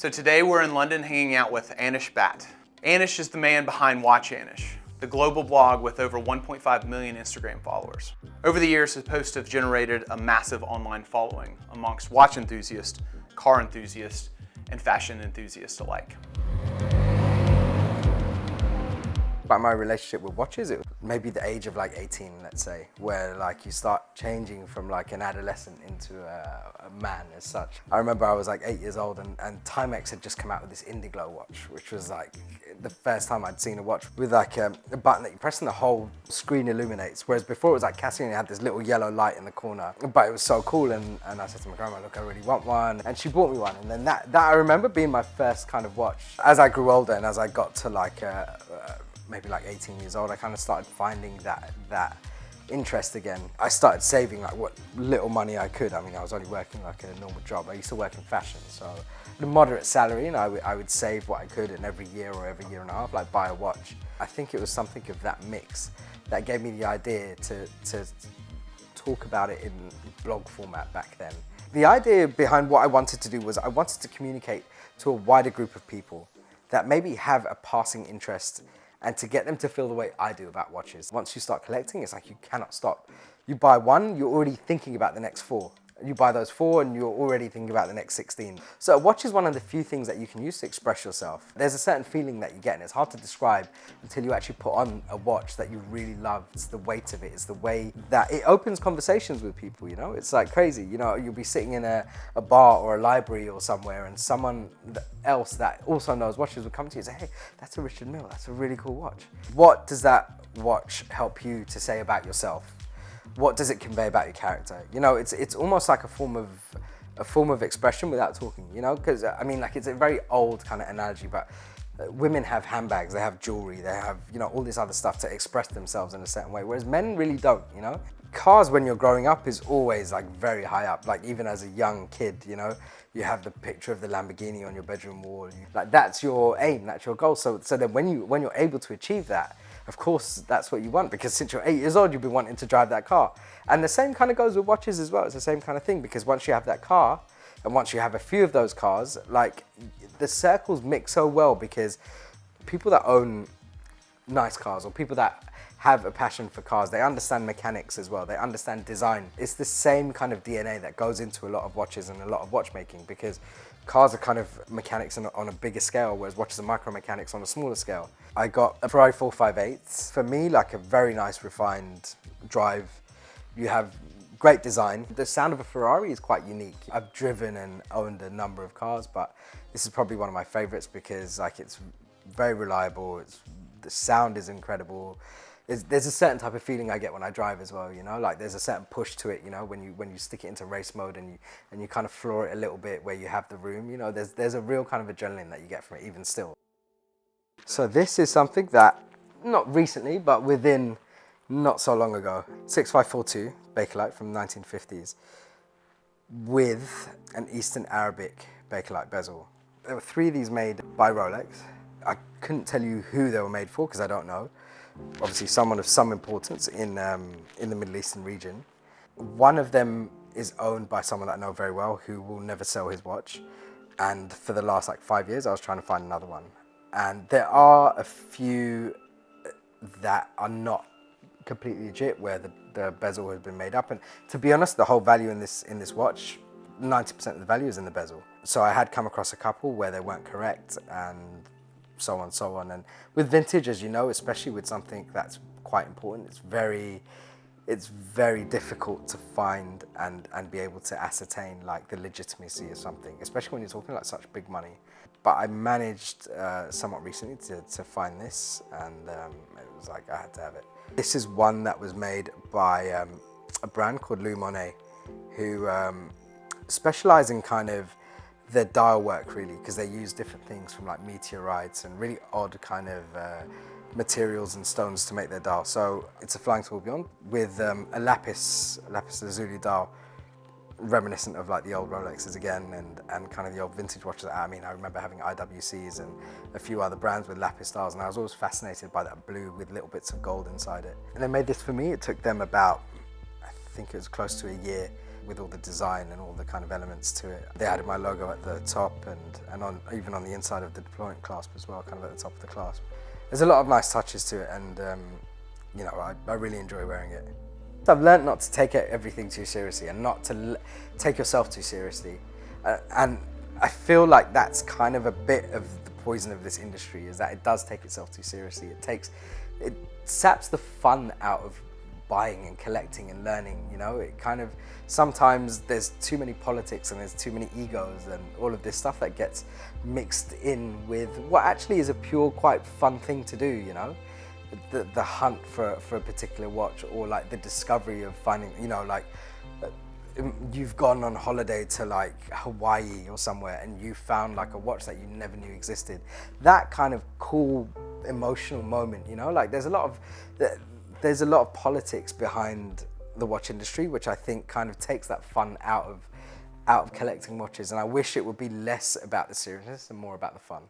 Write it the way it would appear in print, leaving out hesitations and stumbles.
So today we're in London hanging out with Anish Bhatt. Anish is the man behind Watch Anish, the global blog with over 1.5 million Instagram followers. Over the years, his posts have generated a massive online following amongst watch enthusiasts, car enthusiasts, and fashion enthusiasts alike. About my relationship with watches, it was maybe the age of like 18, let's say, where like you start changing from like an adolescent into a man as such. I remember I was like 8 years old and Timex had just come out with this Indiglo watch, which was like the first time I'd seen a watch with like a button that you press and the whole screen illuminates. Whereas before it was like Casio and it had this little yellow light in the corner, but it was so cool. And I said to my grandma, look, I really want one. And she bought me one. And then that I remember being my first kind of watch. As I grew older and as I got to like, maybe like 18 years old, I kind of started finding that interest again. I started saving like what little money I could. I mean, I was only working like a normal job. I used to work in fashion, so a moderate salary, and I would save what I could, and every year or every year and a half, like buy a watch. I think it was something of that mix that gave me the idea to talk about it in blog format back then. The idea behind what I wanted to do was I wanted to communicate to a wider group of people that maybe have a passing interest, and to get them to feel the way I do about watches. Once you start collecting, it's like you cannot stop. You buy one, you're already thinking about the next 4. You buy those 4 and you're already thinking about the next 16. So a watch is one of the few things that you can use to express yourself. There's a certain feeling that you get, and it's hard to describe until you actually put on a watch that you really love. It's the weight of it, it's the way that it opens conversations with people, you know? It's like crazy, you know, you'll be sitting in a bar or a library or somewhere and someone else that also knows watches will come to you and say, hey, that's a Richard Mille, that's a really cool watch. What does that watch help you to say about yourself? What does it convey about your character? You know, it's almost like a form of expression without talking, you know? Because, I mean, like, it's a very old kind of analogy, but women have handbags, they have jewelry, they have, you know, all this other stuff to express themselves in a certain way, whereas men really don't, you know? Cars, when you're growing up, is always like very high up. Like even as a young kid, you know, you have the picture of the Lamborghini on your bedroom wall. Like that's your aim, that's your goal. So then when you're able to achieve that, of course, that's what you want, because since you're 8 years old, you've been wanting to drive that car. And the same kind of goes with watches as well. It's the same kind of thing, because once you have that car, and once you have a few of those cars, like the circles mix so well, because people that own nice cars or people that have a passion for cars, they understand mechanics as well, they understand design. It's the same kind of DNA that goes into a lot of watches and a lot of watchmaking, because cars are kind of mechanics on a bigger scale, whereas watches are micro mechanics on a smaller scale. I got a Ferrari 458. For me, like a very nice refined drive. You have great design. The sound of a Ferrari is quite unique. I've driven and owned a number of cars, but this is probably one of my favorites because like it's very reliable, the sound is incredible. There's a certain type of feeling I get when I drive as well, you know, like there's a certain push to it, you know, when you stick it into race mode and you kind of floor it a little bit where you have the room, you know, there's a real kind of adrenaline that you get from it even still. So this is something that, not recently, but within not so long ago, 6542 Bakelite from the 1950s with an Eastern Arabic Bakelite bezel. There were 3 of these made by Rolex. I couldn't tell you who they were made for because I don't know. Obviously someone of some importance in the Middle Eastern region. One of them is owned by someone that I know very well who will never sell his watch. And for the last like 5 years, I was trying to find another one. And there are a few that are not completely legit where the bezel has been made up. And to be honest, the whole value in this watch, 90% of the value is in the bezel. So I had come across a couple where they weren't correct and so on. And with vintage, as you know, especially with something that's quite important, it's very difficult to find and be able to ascertain like the legitimacy of something, especially when you're talking like such big money. But I managed somewhat recently to find this, and it was like I had to have it. This is one that was made by a brand called Louis Monet, who specialize in kind of their dial work really, because they use different things from like meteorites and really odd kind of materials and stones to make their dial. So it's a flying tourbillon with a lapis lazuli dial, reminiscent of like the old Rolexes again and kind of the old vintage watches. I mean, I remember having IWCs and a few other brands with lapis dials, and I was always fascinated by that blue with little bits of gold inside it. And they made this for me. It took them about, I think it was close to a year with all the design and all the kind of elements to it. They added my logo at the top and even on the inside of the deployment clasp as well, kind of at the top of the clasp. There's a lot of nice touches to it, and you know, I really enjoy wearing it. I've learned not to take everything too seriously and not to take yourself too seriously. And I feel like that's kind of a bit of the poison of this industry, is that it does take itself too seriously. It saps the fun out of buying and collecting and learning, you know? It kind of, sometimes there's too many politics and there's too many egos and all of this stuff that gets mixed in with what actually is a pure, quite fun thing to do, you know? The hunt for a particular watch, or like the discovery of finding, you know, like you've gone on holiday to like Hawaii or somewhere and you found like a watch that you never knew existed. That kind of cool emotional moment, you know, like there's a lot of politics behind the watch industry, which I think kind of takes that fun out of collecting watches, and I wish it would be less about the seriousness and more about the fun.